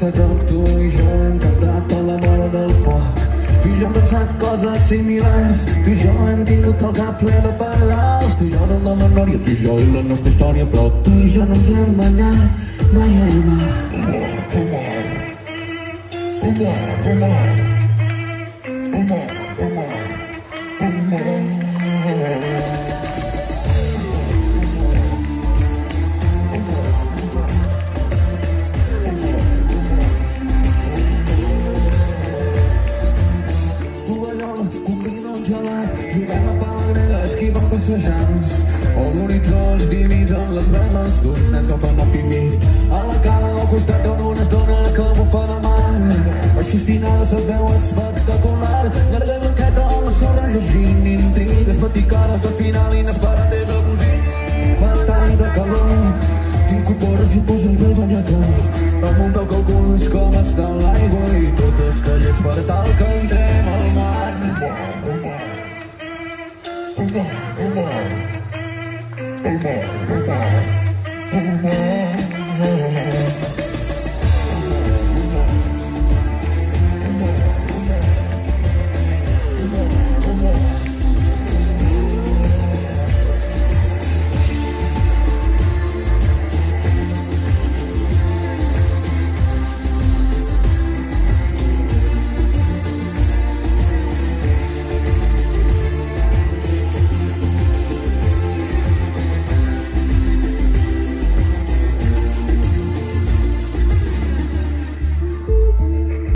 de groc, tu i jo hem cantat a la mola del foc. Tu i jo hem pensat coses similars, tu i jo hem tingut el cap ple de pardals, tu i jo de la memòria, tu i jo i la nostra història, però tu i jo no ens hem banyat mai al mar. Juguem a pala esquivant passejants, o l'horitzó es divisa en les veles d'uns nens que fan optimist. A la cala al costat d'on una estona que bufa de mar, aixistinada se'l veu espectacular. Llarga blanqueta a la sorra llegint intrigues vaticades del final inesperat és abusiva. Tanta calor t'incorpores i poses el banyador, amb un peu calcules com està l'aigua i tot es tallés per tal que entre